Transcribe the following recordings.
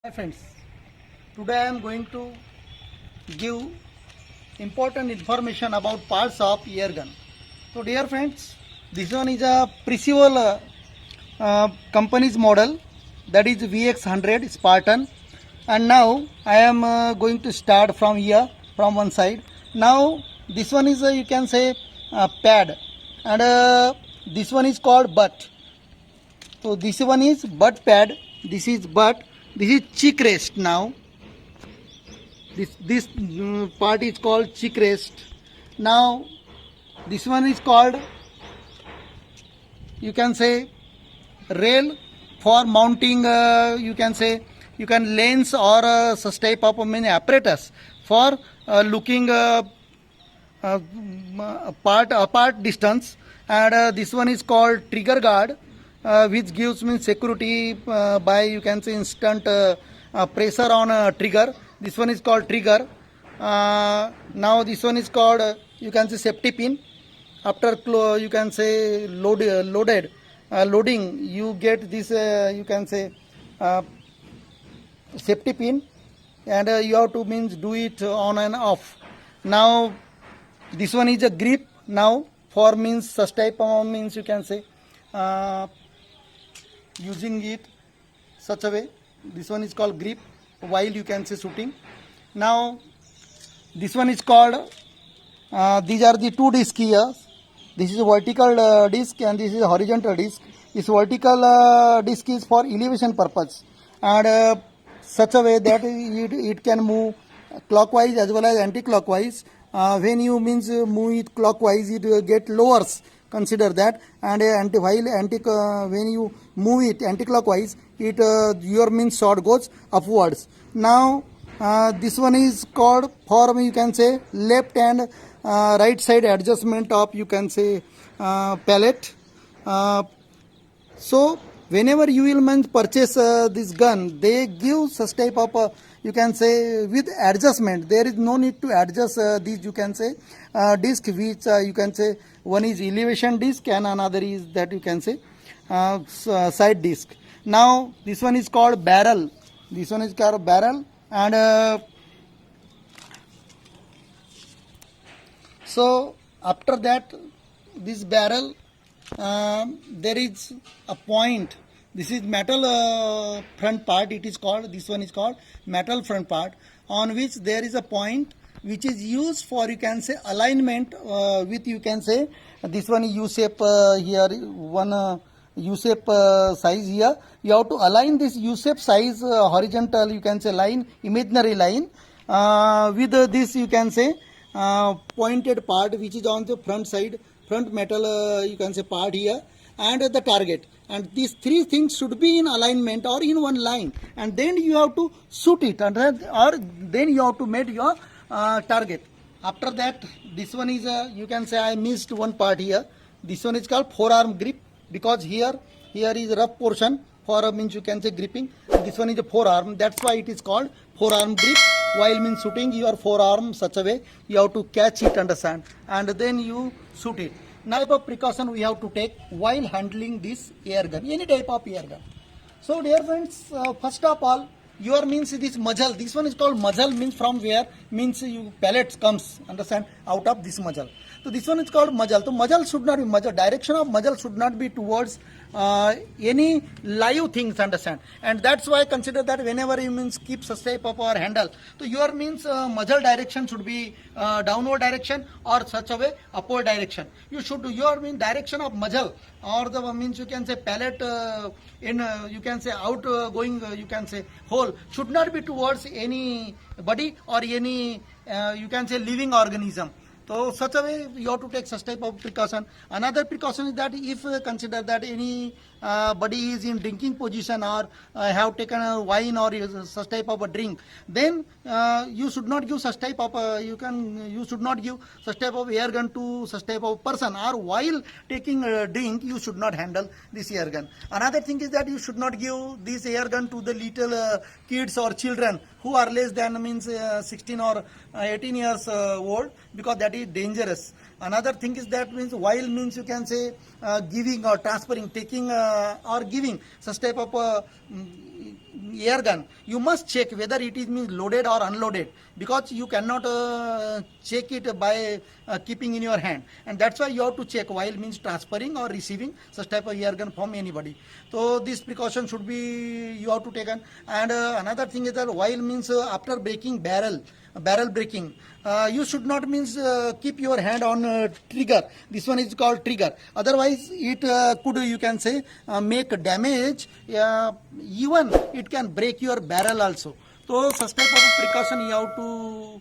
Hi friends, today I am going to give important information about parts of air gun. So dear friends, this one is a Precival company's model, that is VX100 Spartan, and now I am going to start from here, from one side. Now this one is you can say pad, and this one is called butt. So this one is butt pad, this is butt, this is cheek rest. Now this part is called cheek rest. Now this one is called, you can say, rail for mounting, you can say, you can lens or such type of apparatus for looking apart distance. And this one is called trigger guard, which gives me security by, you can say, instant pressure on a trigger. This one is called trigger. Now this one is called, you can say, safety pin. After you can say loading, you get this, you can say, safety pin, and you have to means do it on and off. Now this one is a grip. Now for means such type of means, you can say, using it such a way. This one is called grip while you can say shooting. Now this one is called, these are the two discs here. This is a vertical disc and this is a horizontal disc. This vertical disc is for elevation purpose, and such a way that it can move clockwise as well as anti-clockwise. When you means move it clockwise, it will get lowers. Consider that. And when you move it anti-clockwise, it your means shot goes upwards. Now this one is called for, you can say, left and right side adjustment of, you can say, pallet. So whenever you will means purchase this gun, they give such type of you can say with adjustment. There is no need to adjust these, you can say, disc, which you can say one is elevation disc and another is that, you can say, side disc. Now this one is called barrel. This one is called barrel, and so after that, this barrel, there is a point. This is metal front part, it is called. This one is called metal front part, on which there is a point which is used for, you can say, alignment with, you can say, this one U-shape here, one U-shape size here. You have to align this U-shape size horizontal, you can say, line, imaginary line, with this, you can say, pointed part which is on the front side, front metal, you can say, part here, and the target. And these three things should be in alignment or in one line, and then you have to shoot it, and or then you have to make your target. After that, this one is, you can say, I missed one part here. This one is called forearm grip, because here is rough portion for means, you can say, gripping. This one is a forearm, that's why it is called forearm grip. While means shooting your forearm such a way, you have to catch it, understand, and then you shoot it. Now type of precaution we have to take while handling this air gun, any type of air gun. So dear friends, first of all, your means this muzzle, this one is called muzzle, means from where means you pellets comes, understand, out of this muzzle. So this one is called muzzle. So muzzle should not be, muzzle direction of muzzle should not be towards any live things, understand, and that's why consider that whenever you means keep such type of our handle, so your means muzzle direction should be downward direction or such a way upward direction. You should do your mean direction of muzzle, or the means, you can say, pellet in you can say outgoing, you can say, hole should not be towards any body or any you can say living organism. So such a way you have to take such type of precaution. Another precaution is that if consider that any body is in drinking position or have taken a wine or such type of a drink, then you should not give such type of you should not give such type of air gun to such type of person, or while taking a drink you should not handle this air gun. Another thing is that you should not give this air gun to the little kids or children who are less than means 16 or 18 years old, because that is dangerous. Another thing is that means while means, you can say, giving or transferring, taking or giving such type of air gun, you must check whether it is means loaded or unloaded, because you cannot check it by keeping in your hand, and that's why you have to check while means transferring or receiving such type of air gun from anybody. So this precaution should be you have to take. And another thing is that while means after breaking barrel breaking, you should not means keep your hand on trigger. This one is called trigger, otherwise it could, you can say, make damage, even it can break your barrel also. So such type of precaution you have to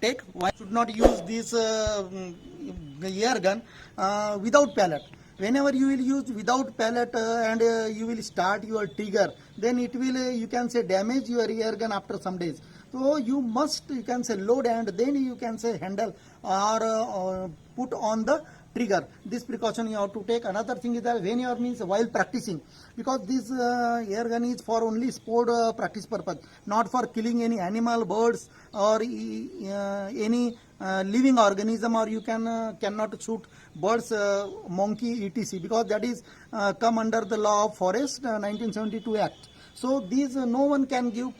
take. Why should not use this air gun without pellet? Whenever you will use without pellet and you will start your trigger, then it will, you can say, damage your air gun after some days. So you must, you can say, load and then you can say handle or put on the trigger. This precaution you have to take. Another thing is that when you are means while practicing, because this air gun is for only sport practice purpose, not for killing any animal, birds or any living organism, or you cannot shoot birds, monkey, etc., because that is come under the law of forest 1972 act. So these no one can give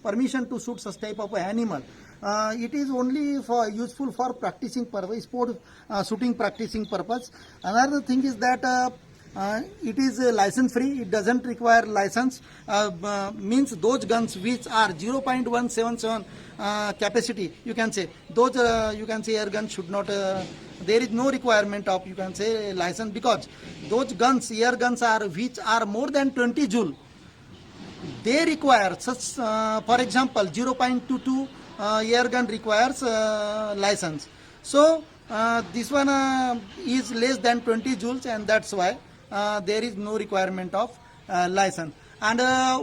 permission to shoot such type of animal. It is only for useful for practicing purpose, sport shooting practicing purpose. Another thing is that it is license free. It doesn't require license. Means those guns which are 0.177 capacity, you can say, those you can say air guns should not. There is no requirement of, you can say, license, because those guns, air guns are which are more than 20 joule. They require such, for example, 0.22 air gun requires license. So this one is less than 20 joules, and that's why there is no requirement of license. And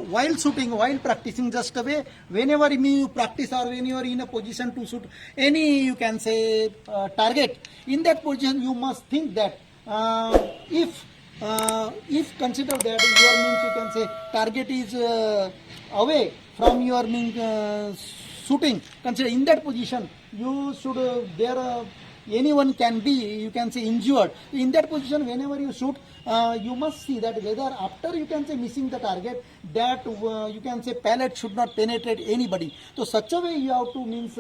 while shooting, while practicing, just away, whenever you practice or when you are in a position to shoot any, you can say, target, in that position you must think that if consider that your means, you can say, target is away from your means shooting, consider in that position you should there anyone can be, you can say, injured. In that position, whenever you shoot, you must see that whether after, you can say, missing the target, that you can say pellet should not penetrate anybody. So such a way you have to means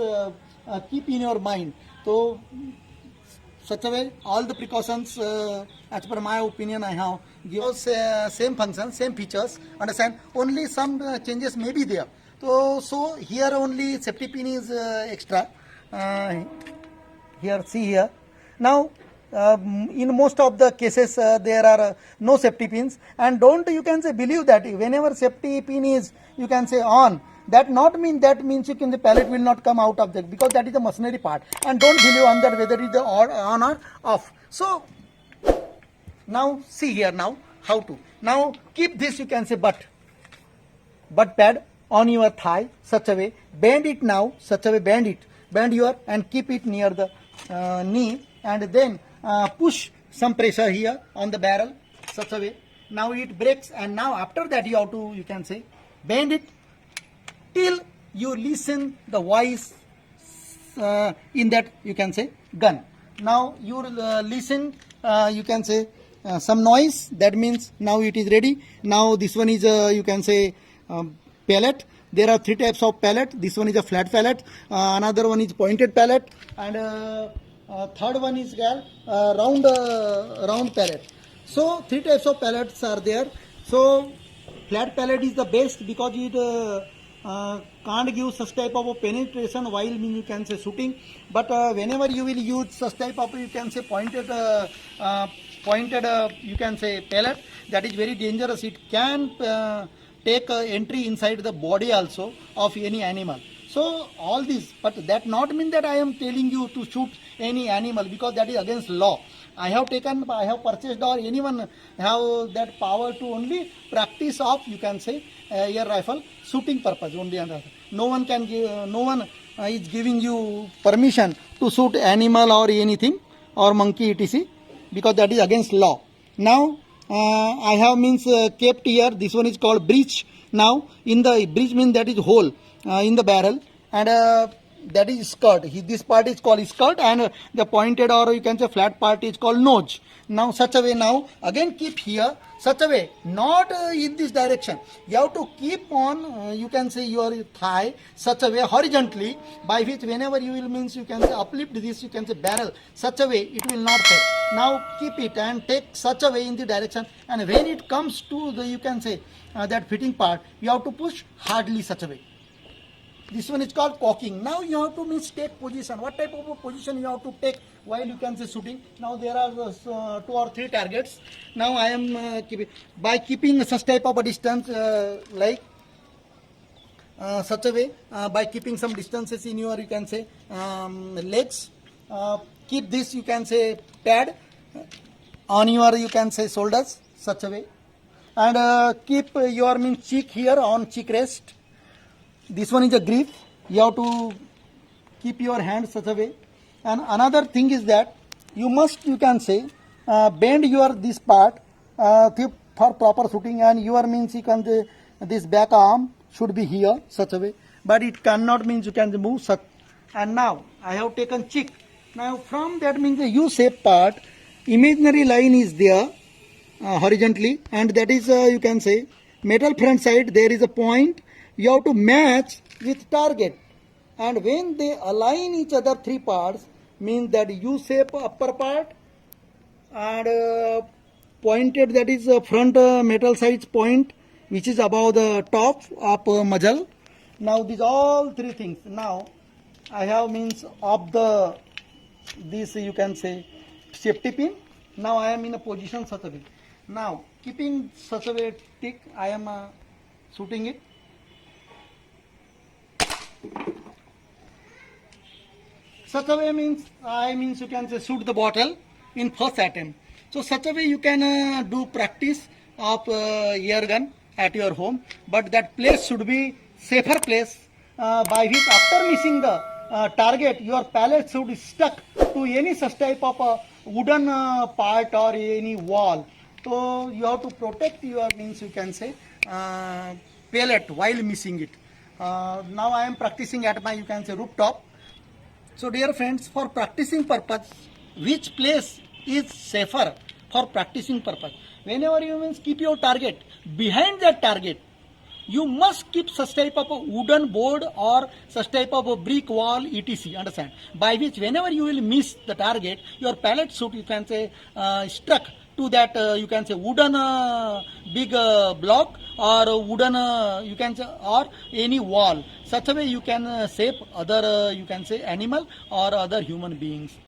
keep in your mind. So such a way all the precautions as per my opinion I have given same function, same features, understand, only some changes may be there. So here only safety pin is extra. Here, see here. Now, in most of the cases, there are no safety pins, and don't, you can say, believe that whenever safety pin is, you can say, on, that not mean that means you can, the pellet will not come out of that, because that is the machinery part, and don't believe on that whether it is on or off. So now see here now how to. Now keep this, you can say, butt pad on your thigh such a way, bend it now such a way, bend your and keep it near the knee, and then push some pressure here on the barrel such a way. Now it breaks, and now after that you have to, you can say, bend it till you listen the voice in that, you can say, gun. Now you listen, you can say, some noise, that means now it is ready. Now this one is you can say pellet. There are three types of pellet. This one is a flat pellet, another one is pointed pellet, and third one is round pellet. So three types of pellets are there. So flat pellet is the best because it can't give such type of a penetration while you can say shooting. But whenever you will use such type of, you can say, pointed you can say pellet, that is very dangerous. It can take entry inside the body also of any animal. So all this, but that not mean that I am telling you to shoot any animal, because that is against law. I have purchased, or anyone have that power to only practice of, you can say, air rifle shooting purpose only. No one can give, no one is giving you permission to shoot animal or anything or monkey etc., because that is against law. Now I have means kept here. This one is called breech. Now in the breech means that is hole in the barrel, and that is skirt. This part is called skirt, and the pointed or you can say flat part is called nose. Now such a way, now again keep here such a way, not in this direction. You have to keep on you can say your thigh such a way horizontally, by which whenever you will means you can say uplift this, you can say barrel such a way it will not fail. Now keep it and take such a way in the direction, and when it comes to the you can say that fitting part, you have to push hardly such a way. This one is called cocking. Now you have to means take position. What type of a position you have to take while you can say shooting? Now there are 2 or 3 targets. Now I am by keeping such type of a distance like such a way, by keeping some distances in your you can say legs. Keep this you can say pad on your you can say shoulders such a way, and keep your means cheek here on cheek rest. This one is a grip. You have to keep your hand such a way. And another thing is that you must you can say bend your this part for proper shooting, and your means you can say this back arm should be here such a way, but it cannot means you can move such. And now I have taken cheek. Now from that means the U-shape part, imaginary line is there horizontally, and that is you can say metal front side. There is a point. You have to match with target, and when they align each other 3 parts, means that U-shape upper part and pointed, that is front metal sides point which is above the top of muzzle. Now these all 3 things. Now I have means of the this you can say safety pin. Now I am in a position such a way. Now keeping such a way tick, I am shooting it. Such a way means you can say shoot the bottle in first attempt. So such a way you can do practice of air gun at your home, but that place should be safer place by which after missing the target, your pellet should stuck to any such type of wooden part or any wall. So you have to protect your means you can say pellet while missing it. Now I am practicing at my you can say rooftop. So dear friends, for practicing purpose, which place is safer for practicing purpose? Whenever you means keep your target behind that target, you must keep such type of a wooden board or such type of a brick wall etc. Understand? By which whenever you will miss the target, your pellet should you can say struck to that you can say wooden big block or wooden you can say or any wall. Such a way you can save other you can say animal or other human beings.